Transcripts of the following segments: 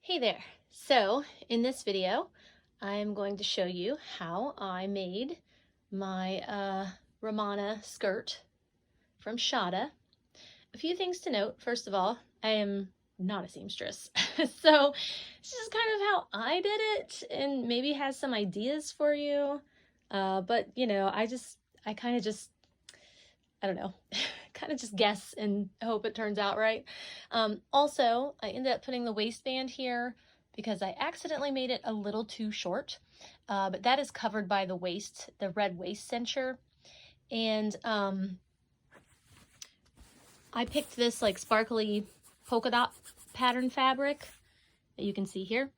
Hey there! So in this video I'm going to show you how I made my Romana skirt from Shada. A few things to note. First of all, I am not a seamstress. So this is kind of how I did it and maybe has some ideas for you. But you know, I don't know, kind of just guess and hope it turns out right. Also, I ended up putting the waistband here because I accidentally made it a little too short, but that is covered by the waist, the red waist cincher. And I picked this like sparkly polka dot pattern fabric that you can see here.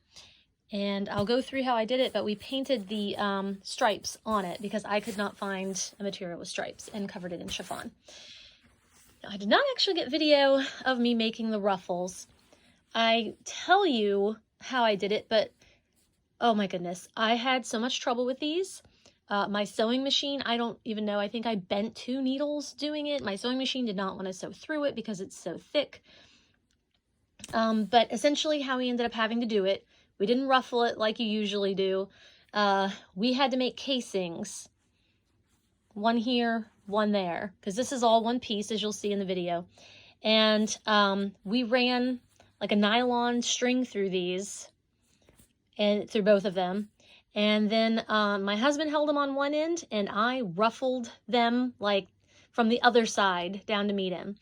And I'll go through how I did it, but we painted the stripes on it because I could not find a material with stripes and covered it in chiffon. Now, I did not actually get video of me making the ruffles. I tell you how I did it, but oh my goodness, I had so much trouble with these. My sewing machine, I don't even know, I think I bent 2 needles doing it. My sewing machine did not want to sew through it because it's so thick. But essentially how we ended up having to do it, we didn't ruffle it like you usually do. We had to make casings. One here, one there, because this is all one piece, as you'll see in the video. And we ran like a nylon string through these, and through both of them. And then my husband held them on one end, and I ruffled them like from the other side down to meet him.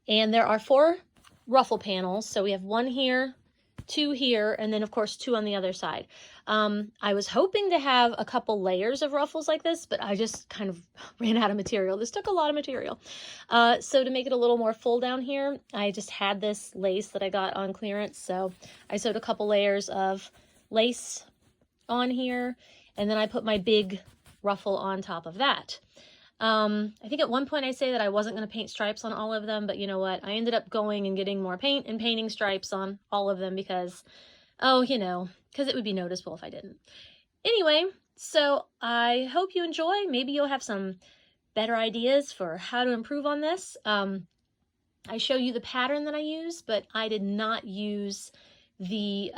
And there are 4 ruffle panels. So we have 1 here, 2 here, and then of course 2 on the other side. I was hoping to have a couple layers of ruffles like this, but I just kind of ran out of material. This took a lot of material. So to make it a little more full down here, I just had this lace that I got on clearance. So I sewed a couple layers of lace on here, and then I put my big ruffle on top of that. I think at one point I say that I wasn't going to paint stripes on all of them, but you know what? I ended up going and getting more paint and painting stripes on all of them because, oh, you know, because it would be noticeable if I didn't. Anyway, so I hope you enjoy. Maybe you'll have some better ideas for how to improve on this. I show you the pattern that I use, but I did not use the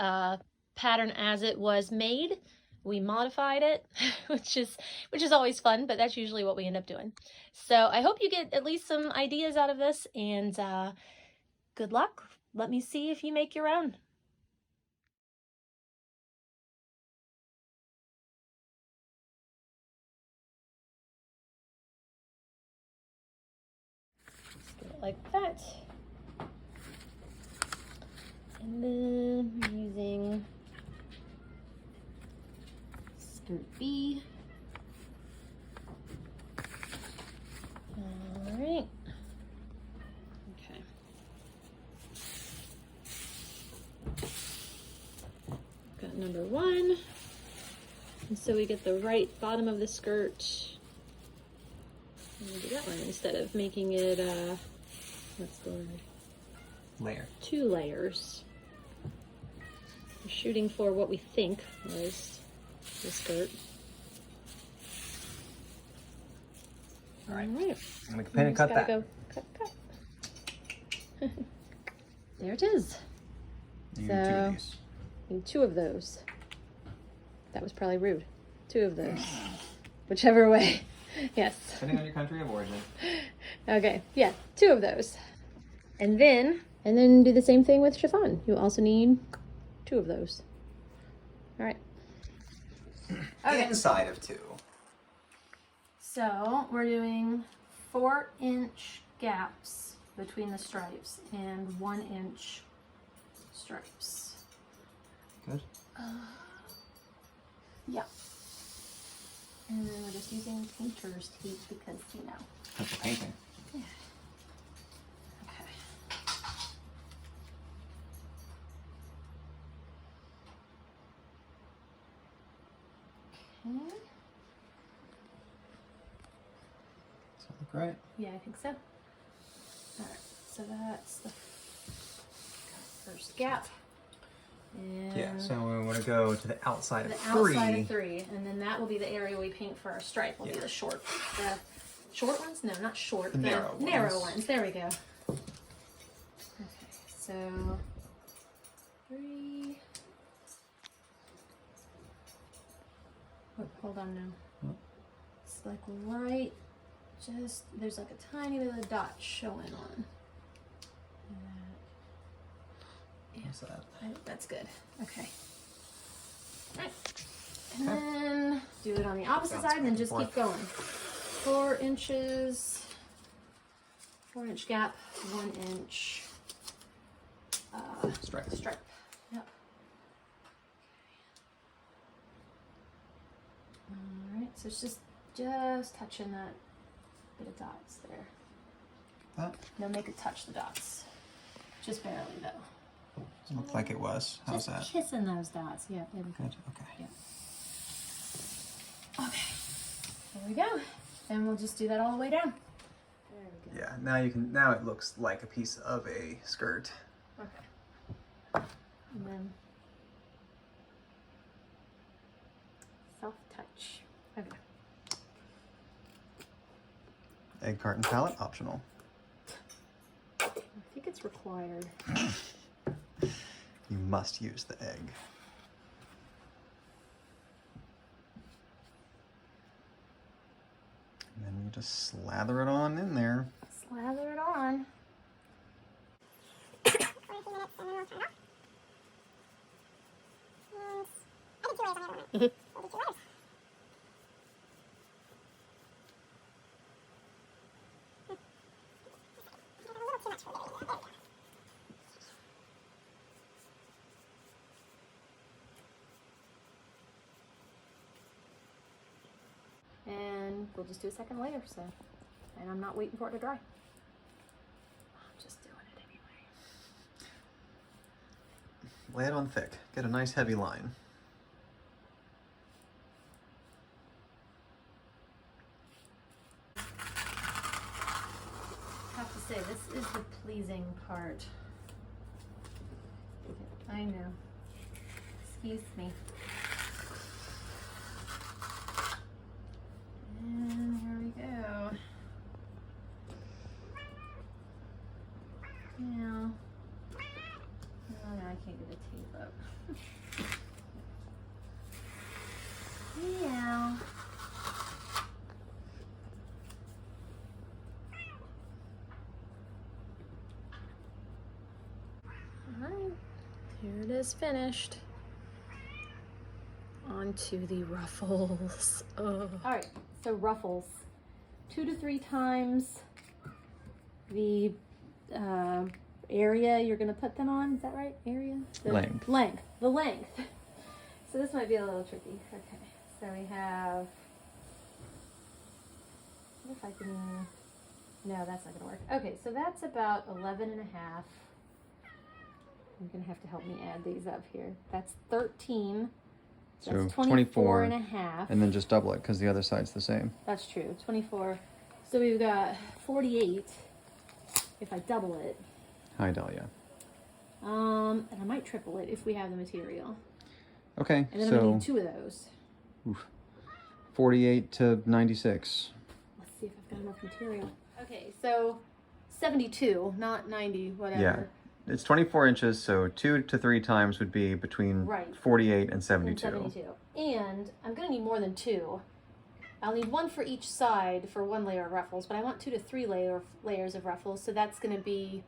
pattern as it was made. We modified it, which is always fun, but that's usually what we end up doing. So I hope you get at least some ideas out of this, and good luck. Let me see if you make your own. Just do it like that. And then I'm using skirt B. All right. Okay. Got number 1. And so we get the right bottom of the skirt. We'll do that one instead of making it, what's the word? Layer. 2 layers. We're shooting for what we think was the skirt. All right. All right. I'm going to pen and cut that. Go cut, cut. There it is. You So, need 2 of these. Need 2 of those. That was probably rude. 2 of those. Whichever way. Yes. Depending on your country of origin. Okay. Yeah, 2 of those. And then do the same thing with chiffon. You also need 2 of those. All right. Okay. Inside of 2. So we're doing 4-inch gaps between the stripes and 1-inch stripes. Good. Yeah. And then we're just using painter's tape because, you know. That's the painting. Yeah. Okay. Okay. Does that look right? Yeah, I think so. All right. So that's the first gap. And Yeah, so we want to go to the outside of 3. Outside of 3, and then that will be the area we paint for our stripe. Will be the short ones? No, not short. The narrow ones. There we go. Okay, so 3. hold on now. What? It's like right, just, there's like a tiny bit of a dot showing on. What's that? That's good. Okay. All right. And then do it on the opposite side and then just keep going. 4 inches, 4-inch gap, 1-inch Stripe. stripe. Yep. All right, so it's just touching that bit of dots there. That No, make it touch the dots. Just barely though. doesn't look like it was. How's that? Just kissing those dots. Yeah, there we go. Good. Okay. Yeah. Okay. There we go. And we'll just do that all the way down. There we go. Yeah. Now you can. Now it looks like a piece of a skirt. Okay. And then soft touch. Okay. Egg carton palette optional. I think it's required. You must use the egg. And then you just slather it on in there. Slather it on. And we'll just do a second layer, so. And I'm not waiting for it to dry. I'm just doing it anyway. Lay it on thick. Get a nice heavy line. I have to say, this is the pleasing part. I know. Excuse me. And here we go. Now, oh no, I can't get the tape up. Yeah. Alright, here it is finished. Onto the ruffles. Oh. Alright, so ruffles. 2 to 3 times the area you're going to put them on. Is that right? Area? Length. Length. The length. So this might be a little tricky. Okay, so we have... What if I can... No, that's not going to work. Okay, so that's about 11 and a half. You're going to have to help me add these up here. That's 13. So That's 24 and a half. And then just double it because the other side's the same. That's true. 24. So we've got 48 if I double it. Hi, Dahlia. And I might triple it if we have the material. Okay, And then I'm gonna so need 2 of those. 48 to 96. Let's see if I've got enough material. Okay, so 72, not 90, whatever. Yeah. It's 24 inches, so 2 to 3 times would be between Right. 48 and 72. And 72. And I'm gonna need more than 2. I'll need 1 for each side for 1 layer of ruffles, but I want 2 to 3 layers of ruffles, so that's gonna be,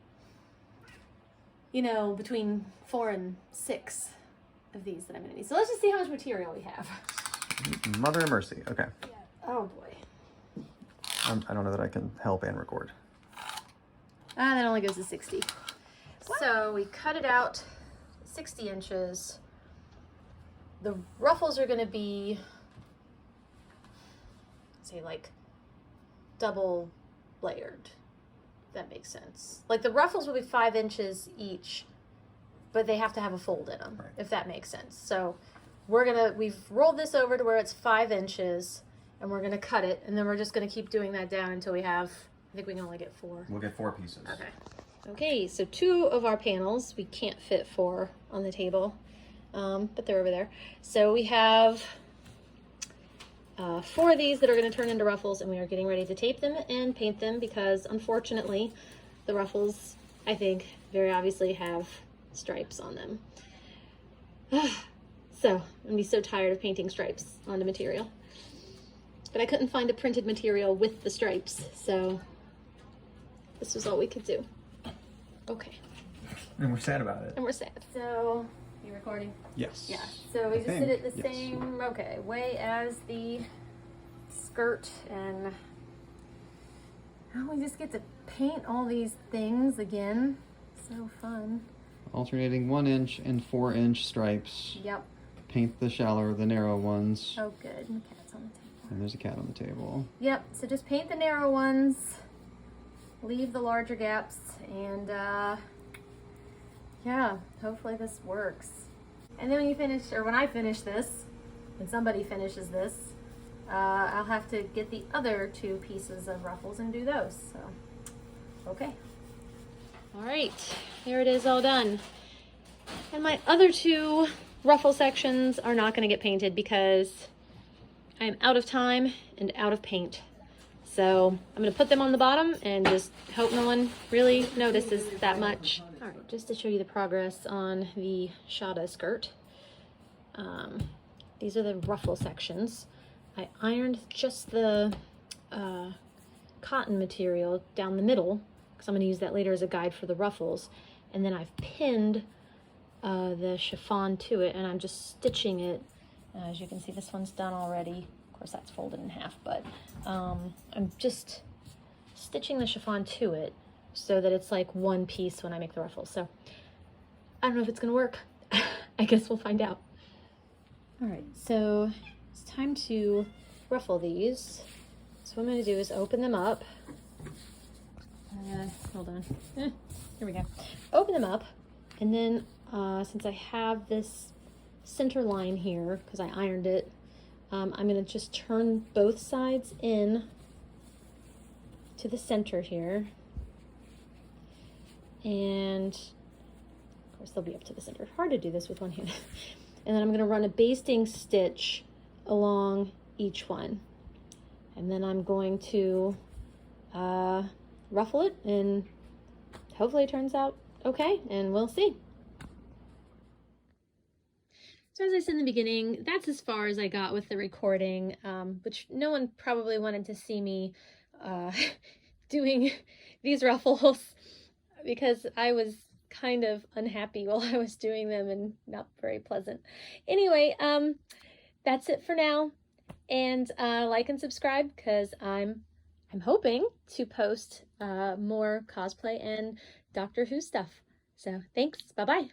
you know, between 4 and 6 of these that I'm gonna need. So let's just see how much material we have. Mother of mercy. Okay. Oh boy. I don't know that I can help and record. That only goes to 60. So we cut it out 60 inches. The ruffles are going to be, say, like double layered. If that makes sense. Like the ruffles will be 5 inches each, but they have to have a fold in them, Right. if that makes sense. So we've rolled this over to where it's 5 inches, and we're going to cut it, and then we're just going to keep doing that down until we have, I think we can only get 4. We'll get 4 pieces. Okay. Okay, so 2 of our panels we can't fit 4 on the table, but they're over there. So we have 4 of these that are going to turn into ruffles, and we are getting ready to tape them and paint them because, unfortunately, the ruffles, I think, very obviously have stripes on them. So I'm gonna be so tired of painting stripes on the material. But I couldn't find a printed material with the stripes, so this was all we could do. Okay. And we're sad about it. And we're sad. So, you recording? Yes. Yeah. So we just did it the Yes. same, okay, way as the skirt, and now we just get to paint all these things again. So fun. Alternating 1 inch and 4 inch stripes. Yep. Paint the shallower, the narrow ones. Oh, good. And the cat's on the table. And there's a cat on the table. Yep. So just paint the narrow ones, leave the larger gaps, and yeah, hopefully this works. And then when you finish, or when I finish this, when somebody finishes this, I'll have to get the other 2 pieces of ruffles and do those. So, okay. All right, here it is all done. And my other 2 ruffle sections are not going to get painted because I'm out of time and out of paint. So I'm going to put them on the bottom and just hope no one really notices that much. All right, just to show you the progress on the Shada skirt. These are the ruffle sections. I ironed just the cotton material down the middle because I'm going to use that later as a guide for the ruffles. And then I've pinned the chiffon to it, and I'm just stitching it. As you can see, this one's done already. Of course, that's folded in half, but I'm just stitching the chiffon to it so that it's like one piece when I make the ruffles. So I don't know if it's gonna work. I guess we'll find out. All right, so it's time to ruffle these. So what I'm gonna do is open them up. Hold on. Here we go. Open them up, and then since I have this center line here, because I ironed it, I'm going to just turn both sides in to the center here. And of course they'll be up to the center. Hard to do this with one hand. And then I'm going to run a basting stitch along each one. And then I'm going to ruffle it, and hopefully it turns out okay, and we'll see. So as I said in the beginning, that's as far as I got with the recording, which no one probably wanted to see me doing these ruffles because I was kind of unhappy while I was doing them and not very pleasant. Anyway, that's it for now. And like and subscribe because I'm hoping to post more cosplay and Doctor Who stuff. So thanks. Bye-bye.